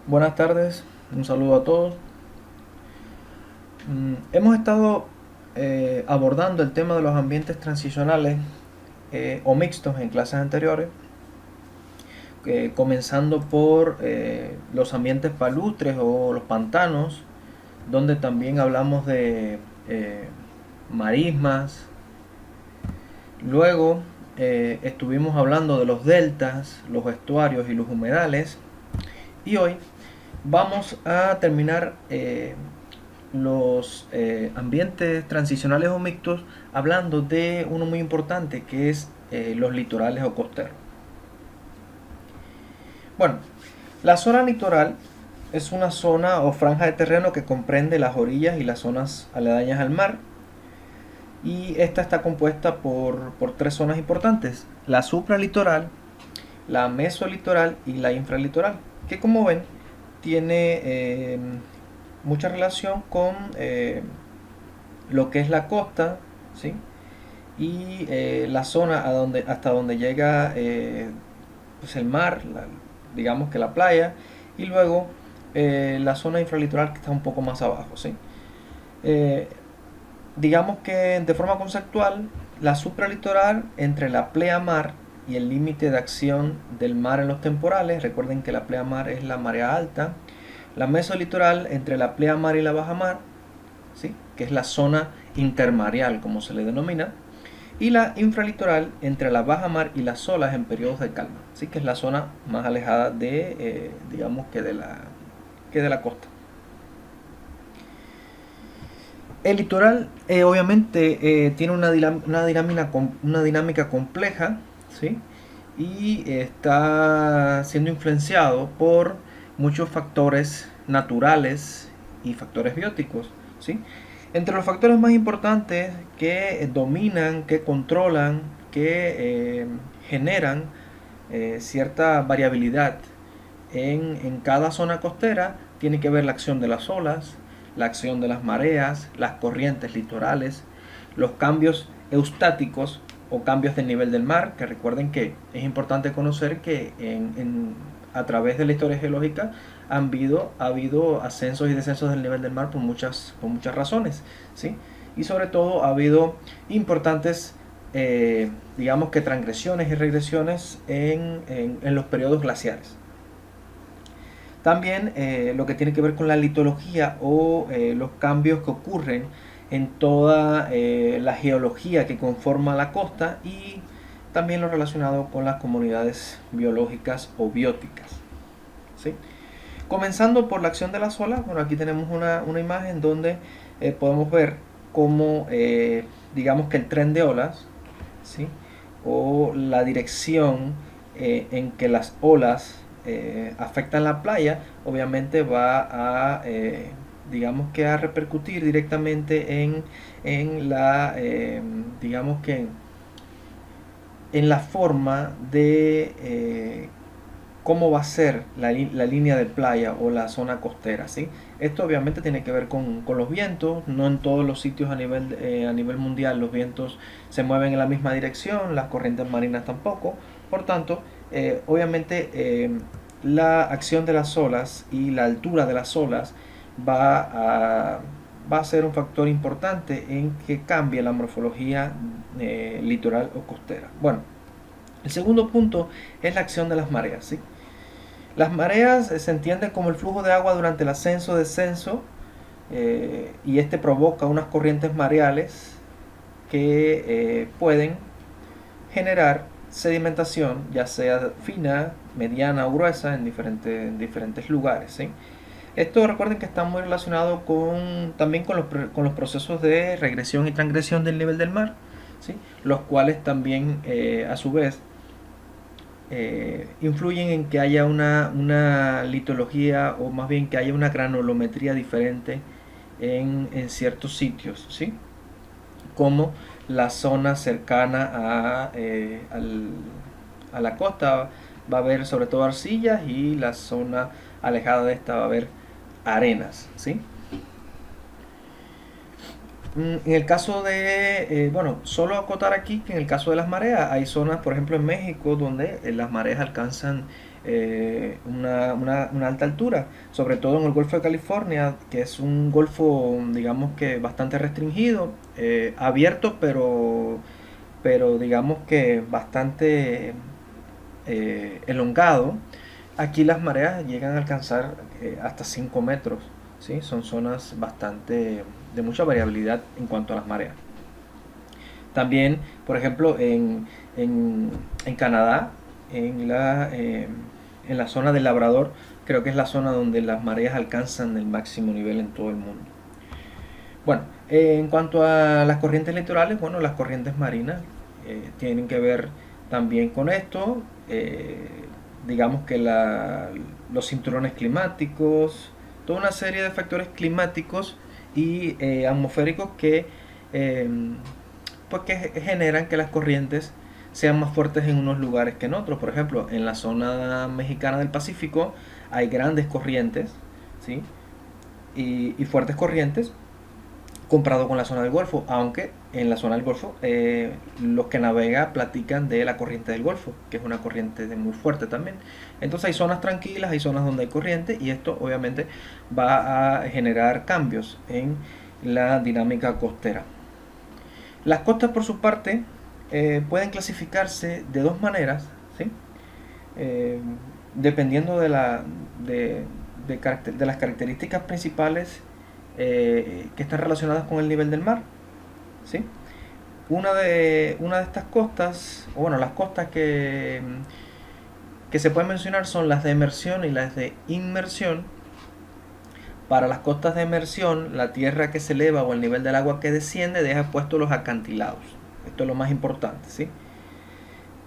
Buenas tardes, un saludo a todos. Hemos estado abordando el tema de los ambientes transicionales o mixtos en clases anteriores, comenzando por los ambientes palustres o los pantanos, donde también hablamos de marismas. Luego estuvimos hablando de los deltas, los estuarios y los humedales. Y hoy vamos a terminar los ambientes transicionales o mixtos hablando de uno muy importante que es los litorales o costeros. Bueno, la zona litoral es una zona o franja de terreno que comprende las orillas y las zonas aledañas al mar, y esta está compuesta por tres zonas importantes: la supralitoral, la mesolitoral y la infralitoral, que como ven tiene mucha relación con lo que es la costa, ¿sí? Y la zona hasta donde llega pues el mar, digamos que la playa, y luego la zona infralitoral que está un poco más abajo, ¿sí? Eh, digamos que de forma conceptual, la supralitoral entre la pleamar y el límite de acción del mar en los temporales. Recuerden que la pleamar es la marea alta. La mesolitoral entre la pleamar y la bajamar, ¿sí? Que es la zona intermareal, como se le denomina. Y la infralitoral entre la bajamar y las olas en periodos de calma, ¿sí? Que es la zona más alejada de, digamos que de la costa. El litoral obviamente tiene una dinámica compleja, ¿sí? Y está siendo influenciado por muchos factores naturales y factores bióticos, ¿sí? Entre los factores más importantes que dominan, que controlan, que generan cierta variabilidad en cada zona costera, tiene que ver la acción de las olas, la acción de las mareas, las corrientes litorales, los cambios eustáticos o cambios del nivel del mar, que recuerden que es importante conocer que a través de la historia geológica ha habido ascensos y descensos del nivel del mar por muchas razones, ¿sí? Y sobre todo ha habido importantes, digamos que transgresiones y regresiones en los periodos glaciares. También lo que tiene que ver con la litología o los cambios que ocurren en toda la geología que conforma la costa, y también lo relacionado con las comunidades biológicas o bióticas, ¿sí? Comenzando por la acción de las olas, bueno, aquí tenemos una imagen donde podemos ver cómo, digamos que el tren de olas, ¿sí? O la dirección en que las olas afectan la playa, obviamente va a, digamos que a repercutir directamente en la, digamos que en la forma de cómo va a ser la línea de playa o la zona costera, ¿sí? Esto obviamente tiene que ver con los vientos. No en todos los sitios a nivel mundial los vientos se mueven en la misma dirección, las corrientes marinas tampoco. Por tanto, obviamente la acción de las olas y la altura de las olas va a, va a ser un factor importante en que cambie la morfología litoral o costera. Bueno, el segundo punto es la acción de las mareas, ¿sí? Las mareas se entienden como el flujo de agua durante el ascenso-descenso, y este provoca unas corrientes mareales que pueden generar sedimentación, ya sea fina, mediana o gruesa, en diferentes lugares, ¿sí? Esto recuerden que está muy relacionado también con los procesos de regresión y transgresión del nivel del mar, ¿sí? Los cuales también a su vez influyen en que haya una litología, o más bien que haya una granulometría diferente en ciertos sitios, ¿sí? Como la zona cercana a la costa va a haber sobre todo arcillas, y la zona alejada de esta va a haber arenas, ¿sí? En el caso de, bueno, solo acotar aquí que en el caso de las mareas, hay zonas, por ejemplo en México, donde las mareas alcanzan una alta altura, sobre todo en el Golfo de California, que es un golfo, digamos que bastante restringido, abierto, pero digamos que bastante elongado. Aquí las mareas llegan a alcanzar hasta 5 metros, ¿sí? Son zonas bastante de mucha variabilidad en cuanto a las mareas. También, por ejemplo, en Canadá, en la zona del Labrador, creo que es la zona donde las mareas alcanzan el máximo nivel en todo el mundo. Bueno, en cuanto a las corrientes litorales, bueno, las corrientes marinas tienen que ver también con esto. Digamos que los cinturones climáticos, toda una serie de factores climáticos y atmosféricos eh, que generan que las corrientes sean más fuertes en unos lugares que en otros. Por ejemplo, en la zona mexicana del Pacífico hay grandes corrientes, ¿sí? Y fuertes corrientes comparado con la zona del Golfo, aunque en la zona del Golfo los que navegan platican de la corriente del Golfo, que es una corriente muy fuerte también. Entonces hay zonas tranquilas, hay zonas donde hay corriente y esto obviamente va a generar cambios en la dinámica costera. Las costas por su parte pueden clasificarse de dos maneras, ¿sí? Eh, dependiendo de las características principales que están relacionadas con el nivel del mar, ¿sí? Una de estas costas, o bueno, las costas que se pueden mencionar son las de emersión y las de inmersión. Para las costas de emersión, la tierra que se eleva o el nivel del agua que desciende deja puestos los acantilados. Esto es lo más importante, ¿sí?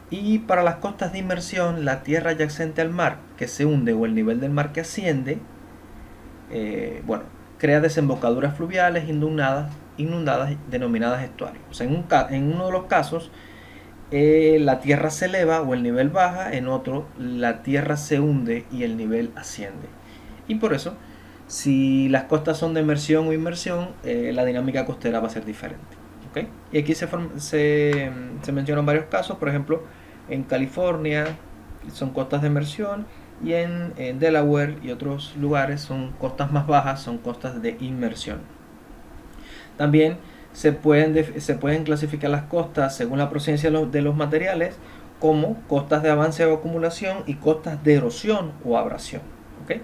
Y para las costas de inmersión, la tierra adyacente al mar que se hunde o el nivel del mar que asciende, bueno, crea desembocaduras fluviales inundadas denominadas estuarios. O sea, en uno de los casos, la tierra se eleva o el nivel baja, en otro, la tierra se hunde y el nivel asciende. Y por eso, si las costas son de emersión o inmersión, la dinámica costera va a ser diferente. ¿Okay? Y aquí se mencionan varios casos, por ejemplo, en California son costas de emersión y en Delaware y otros lugares son costas más bajas, son costas de inmersión. También se pueden clasificar las costas según la procedencia de los materiales como costas de avance o acumulación y costas de erosión o abrasión. ¿Okay?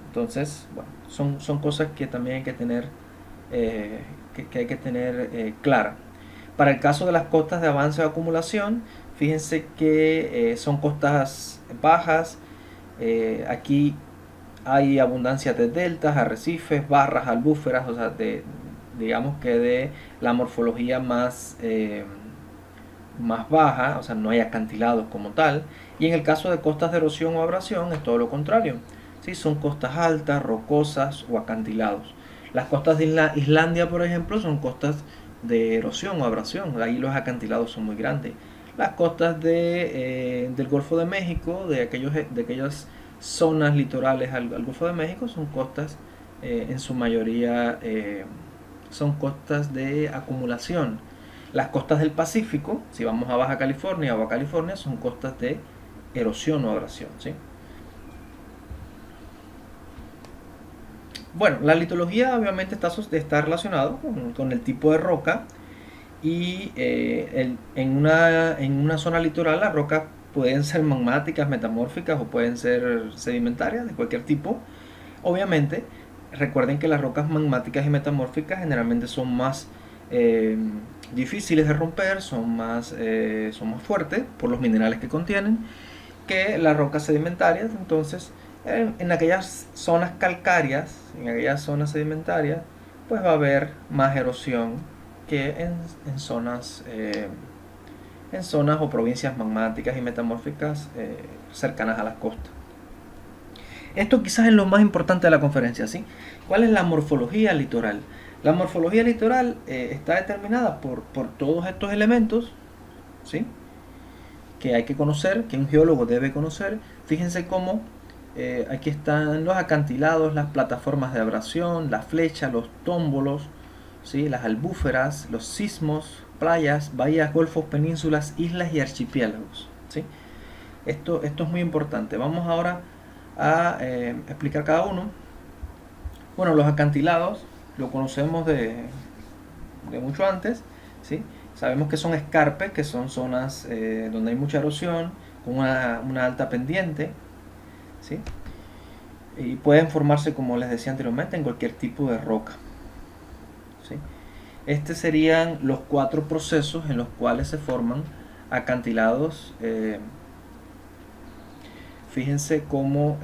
Entonces, bueno, son cosas que también hay que tener, clara. Para el caso de las costas de avance o acumulación, fíjense que son costas bajas. Aquí hay abundancia de deltas, arrecifes, barras, albúferas, o sea, digamos que de la morfología más baja, o sea, no hay acantilados como tal. Y en el caso de costas de erosión o abrasión es todo lo contrario. ¿Sí? Son costas altas, rocosas o acantilados. Las costas de Islandia, por ejemplo, son costas de erosión o abrasión. Ahí los acantilados son muy grandes. Las costas del Golfo de México, de aquellas zonas litorales al Golfo de México, son costas en su mayoría son costas de acumulación. Las costas del Pacífico, si vamos a Baja California o a California, son costas de erosión o abrasión, ¿sí? Bueno, la litología obviamente está relacionado con el tipo de roca y en una zona litoral las rocas pueden ser magmáticas, metamórficas o pueden ser sedimentarias de cualquier tipo. Obviamente, recuerden que las rocas magmáticas y metamórficas generalmente son más difíciles de romper, son más fuertes por los minerales que contienen que las rocas sedimentarias. Entonces, en aquellas zonas calcáreas, en aquellas zonas sedimentarias, pues va a haber más erosión que en zonas o provincias magmáticas y metamórficas cercanas a las costas. Esto quizás es lo más importante de la conferencia, ¿sí? ¿Cuál es la morfología litoral? La morfología litoral está determinada por todos estos elementos, ¿sí? Que hay que conocer, que un geólogo debe conocer. Fíjense cómo aquí están los acantilados, las plataformas de abrasión, las flechas, los tómbolos, ¿sí? Las albúferas, los sismos, playas, bahías, golfos, penínsulas, islas y archipiélagos, ¿sí? Esto es muy importante. Vamos ahora a explicar cada uno. Bueno, los acantilados lo conocemos de mucho antes, ¿sí? Sabemos que son escarpes, que son zonas donde hay mucha erosión, con una alta pendiente, ¿sí? Y pueden formarse, como les decía anteriormente, en cualquier tipo de roca, ¿sí? Estos serían los 4 procesos en los cuales se forman acantilados. Fíjense cómo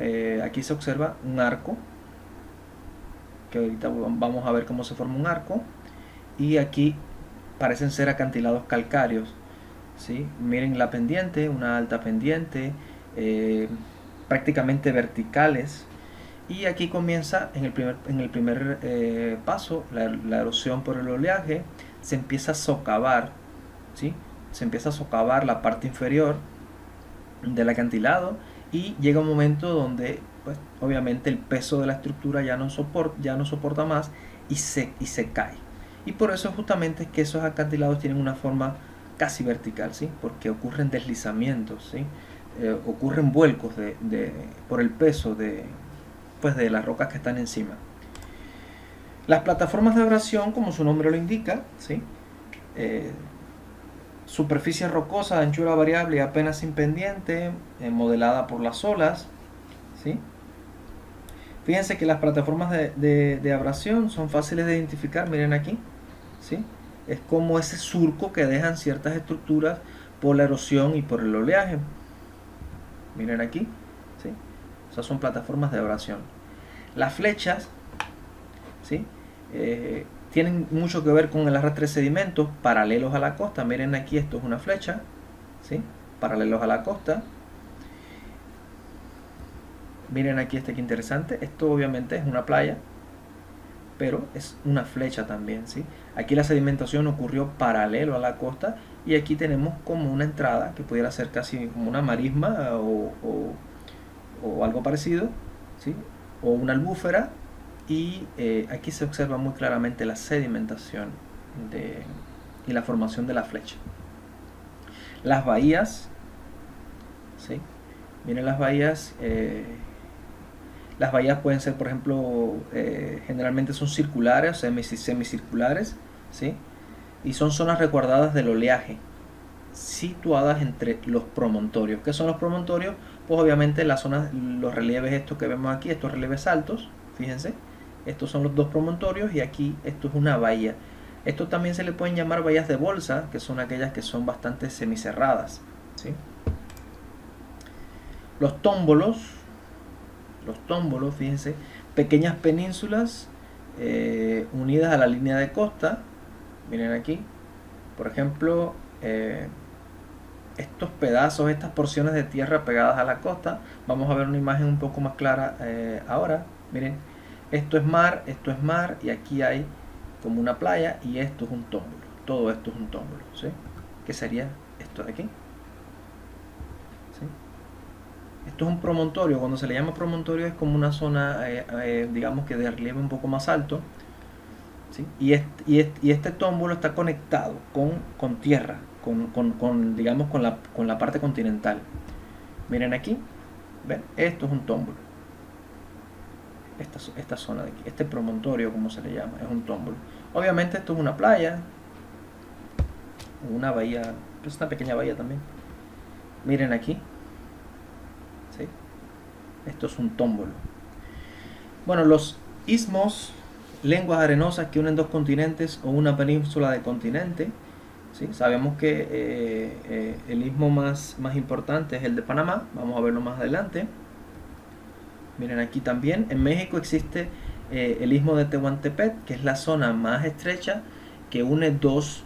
aquí se observa un arco, que ahorita vamos a ver cómo se forma un arco, y aquí parecen ser acantilados calcáreos, ¿sí? Miren la pendiente, una alta pendiente, prácticamente verticales, y aquí comienza en el primer paso la erosión por el oleaje. Se empieza a socavar, ¿sí? Se empieza a socavar la parte inferior del acantilado, y llega un momento donde pues, obviamente el peso de la estructura ya no soporta más y se cae. Y por eso justamente es que esos acantilados tienen una forma casi vertical, ¿sí? Porque ocurren deslizamientos, ¿sí? Ocurren vuelcos por el peso de las rocas que están encima. Las plataformas de abrasión, como su nombre lo indica, ¿sí? Superficie rocosa de anchura variable y apenas sin pendiente, modelada por las olas, ¿sí? Fíjense que las plataformas de abrasión son fáciles de identificar, miren aquí, ¿sí? Es como ese surco que dejan ciertas estructuras por la erosión y por el oleaje. Miren aquí, ¿sí? Esas son plataformas de abrasión. Las flechas, ¿sí? Tienen mucho que ver con el arrastre de sedimentos paralelos a la costa. Miren aquí, esto es una flecha, ¿sí? Paralelos a la costa. Miren aquí este que interesante. Esto obviamente es una playa, pero es una flecha también, ¿sí? Aquí la sedimentación ocurrió paralelo a la costa, y aquí tenemos como una entrada que pudiera ser casi como una marisma o algo parecido, ¿sí? O una albúfera, y aquí se observa muy claramente la sedimentación y la formación de la flecha. Las bahías, ¿sí? Miren las bahías. Las bahías pueden ser, por ejemplo, generalmente son circulares o semicirculares, ¿sí? Y son zonas resguardadas del oleaje, situadas entre los promontorios. ¿Qué son los promontorios? Pues obviamente las zonas, los relieves estos que vemos aquí, estos relieves altos, fíjense, estos son los 2 promontorios, y aquí esto es una bahía. Esto también se le pueden llamar bahías de bolsa, que son aquellas que son bastante semicerradas, ¿sí? Los tómbolos, fíjense, pequeñas penínsulas unidas a la línea de costa. Miren aquí, por ejemplo, estos pedazos, estas porciones de tierra pegadas a la costa. Vamos a ver una imagen un poco más clara ahora. Miren, esto es mar, y aquí hay como una playa, y esto es un tómbulo. Todo esto es un tómbulo, ¿sí? ¿Qué sería esto de aquí? ¿Sí? Esto es un promontorio. Cuando se le llama promontorio es como una zona, digamos que de relieve un poco más alto, ¿sí? Y este tómbulo está conectado con tierra, digamos con la parte continental. Miren aquí, ¿ven? Esto es un tómbulo. Esta zona de aquí, este promontorio, como se le llama, es un tómbulo. Obviamente esto es una playa, una bahía, pues una pequeña bahía también. Miren aquí, ¿sí? Esto es un tómbulo. Bueno, los istmos, lenguas arenosas que unen 2 continentes o una península de continente, ¿sí? Sabemos que el istmo más importante es el de Panamá. Vamos a verlo más adelante. Miren aquí también, en México existe el istmo de Tehuantepec, que es la zona más estrecha que une dos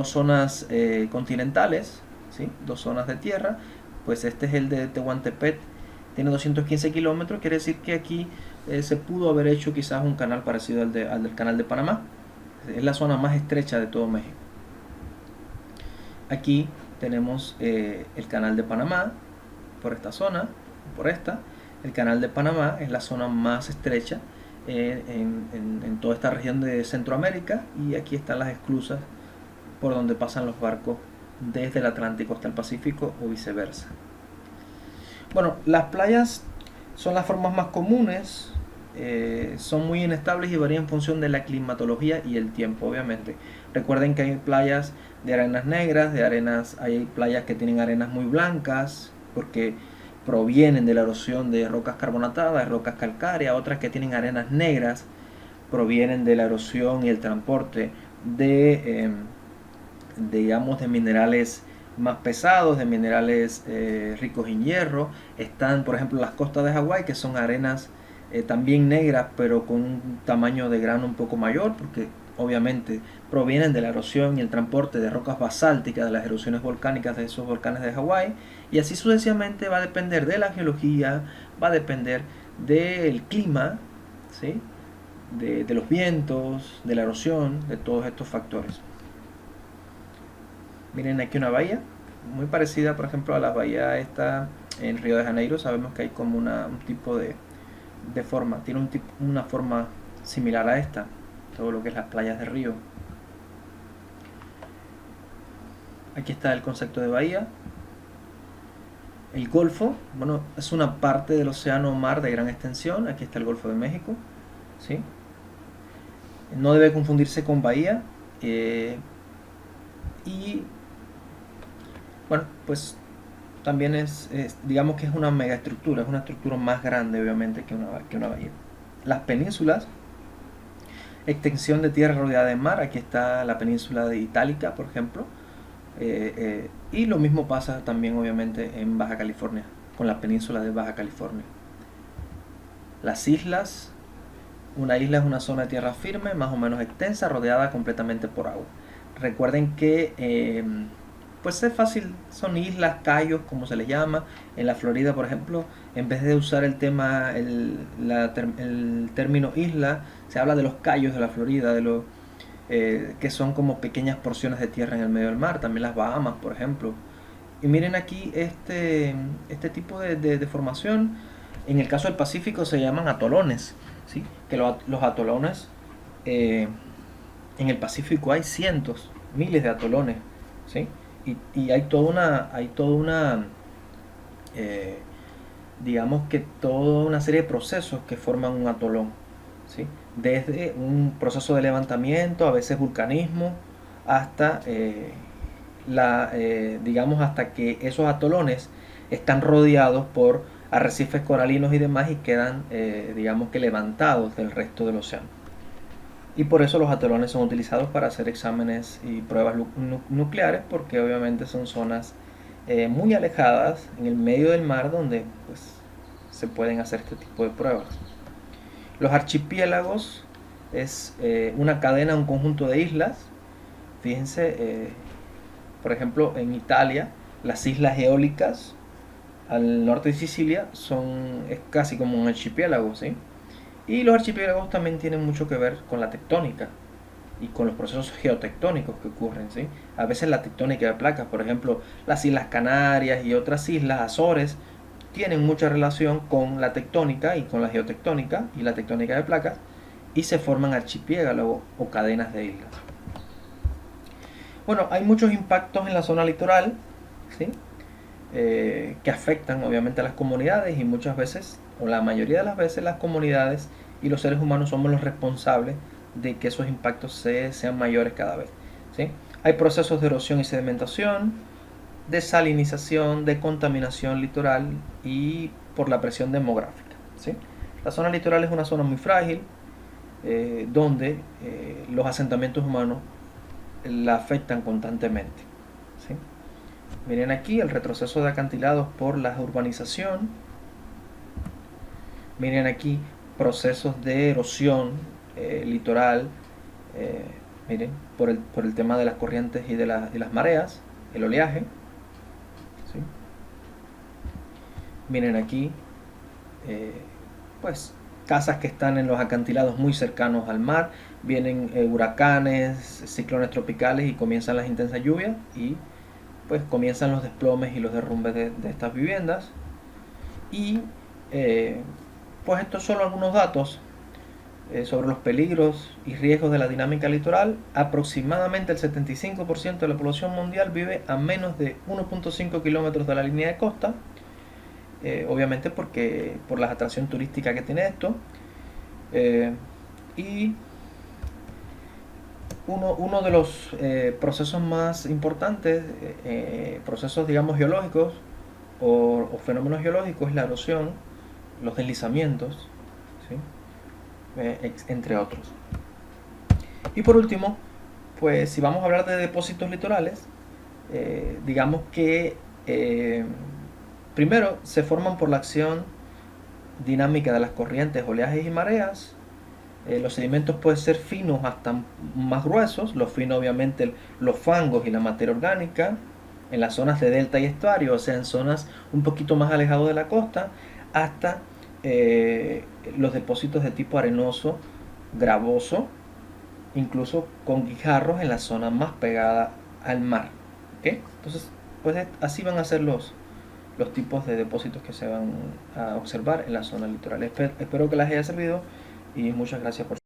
zonas continentales, ¿sí? 2 zonas de tierra. Pues este es el de Tehuantepec, tiene 215 kilómetros. Quiere decir que aquí se pudo haber hecho quizás un canal parecido al del canal de Panamá. Es la zona más estrecha de todo México. Aquí tenemos el canal de Panamá por esta zona, por esta. El canal de Panamá es la zona más estrecha en toda esta región de Centroamérica, y aquí están las esclusas por donde pasan los barcos desde el Atlántico hasta el Pacífico o viceversa. Bueno, las playas son las formas más comunes, son muy inestables y varían en función de la climatología y el tiempo, obviamente. Recuerden que hay playas de arenas negras, hay playas que tienen arenas muy blancas, porque provienen de la erosión de rocas carbonatadas, de rocas calcáreas, otras que tienen arenas negras, provienen de la erosión y el transporte digamos, de minerales más pesados, de minerales ricos en hierro. Están, por ejemplo, las costas de Hawái, que son arenas también negras, pero con un tamaño de grano un poco mayor, porque obviamente provienen de la erosión y el transporte de rocas basálticas, de las erupciones volcánicas de esos volcanes de Hawái. Y así sucesivamente va a depender de la geología, va a depender del clima, ¿sí? de los vientos, de la erosión, de todos estos factores. Miren aquí una bahía, muy parecida por ejemplo a la bahía esta en Río de Janeiro. Sabemos que hay como un tipo de forma, tiene una forma similar a esta, todo lo que es las playas de Río. Aquí está el concepto de bahía. El Golfo, bueno, es una parte del océano o mar de gran extensión. Aquí está el Golfo de México, ¿sí? No debe confundirse con bahía. Y bueno, pues también digamos que es una megaestructura, es una estructura más grande obviamente que una bahía. Las penínsulas, extensión de tierra rodeada de mar. Aquí está la península de Itálica, por ejemplo. Y lo mismo pasa también obviamente en Baja California, con la península de Baja California. Las islas, una isla es una zona de tierra firme, más o menos extensa, rodeada completamente por agua. Recuerden que pues es fácil, son islas, cayos, como se les llama. En la Florida, por ejemplo, en vez de usar el término isla, se habla de los cayos de la Florida, que son como pequeñas porciones de tierra en el medio del mar. También las Bahamas, por ejemplo. Y miren aquí este tipo de formación. En el caso del Pacífico se llaman atolones, ¿sí? Que los atolones, en el Pacífico hay cientos, miles de atolones, ¿sí? Y hay toda una digamos que toda una serie de procesos que forman un atolón, ¿sí? Desde un proceso de levantamiento, a veces vulcanismo, hasta digamos hasta que esos atolones están rodeados por arrecifes coralinos y demás y quedan digamos que levantados del resto del océano. Y por eso los atolones son utilizados para hacer exámenes y pruebas nucleares, porque obviamente son zonas muy alejadas en el medio del mar donde pues, se pueden hacer este tipo de pruebas. Los archipiélagos es una cadena, un conjunto de islas. Fíjense, por ejemplo, en Italia, las islas eólicas al norte de Sicilia es casi como un archipiélago, ¿sí? Y los archipiélagos también tienen mucho que ver con la tectónica y con los procesos geotectónicos que ocurren, ¿sí? A veces la tectónica de placas, por ejemplo, las Islas Canarias y otras islas, Azores, tienen mucha relación con la tectónica y con la geotectónica y la tectónica de placas, y se forman archipiélagos o cadenas de islas. Bueno, hay muchos impactos en la zona litoral, ¿sí? Que afectan obviamente a las comunidades, y muchas veces, o la mayoría de las veces, las comunidades y los seres humanos somos los responsables de que esos impactos sean mayores cada vez, ¿sí? Hay procesos de erosión y sedimentación, de salinización, de contaminación litoral y por la presión demográfica, ¿sí? La zona litoral es una zona muy frágil, donde los asentamientos humanos la afectan constantemente, ¿sí? Miren aquí el retroceso de acantilados por la urbanización. Miren aquí procesos de erosión litoral. Miren, por el tema de las corrientes y de las mareas, el oleaje, ¿sí? Miren aquí, pues casas que están en los acantilados muy cercanos al mar. Vienen huracanes, ciclones tropicales y comienzan las intensas lluvias y pues comienzan los desplomes y los derrumbes de estas viviendas. Y pues estos son algunos datos sobre los peligros y riesgos de la dinámica litoral. Aproximadamente el 75% de la población mundial vive a menos de 1.5 kilómetros de la línea de costa, obviamente porque por la atracción turística que tiene esto. Y uno de los procesos más importantes, procesos digamos geológicos o fenómenos geológicos, es la erosión, los deslizamientos, ¿sí? Entre otros. Y por último, pues si vamos a hablar de depósitos litorales, digamos que primero se forman por la acción dinámica de las corrientes, oleajes y mareas. Los sedimentos pueden ser finos hasta más gruesos, los finos obviamente los fangos y la materia orgánica, en las zonas de delta y estuario, o sea en zonas un poquito más alejadas de la costa, hasta los depósitos de tipo arenoso, gravoso, incluso con guijarros en la zona más pegada al mar. ¿Okay? Entonces, pues así van a ser los tipos de depósitos que se van a observar en la zona litoral. Espero que les haya servido y muchas gracias por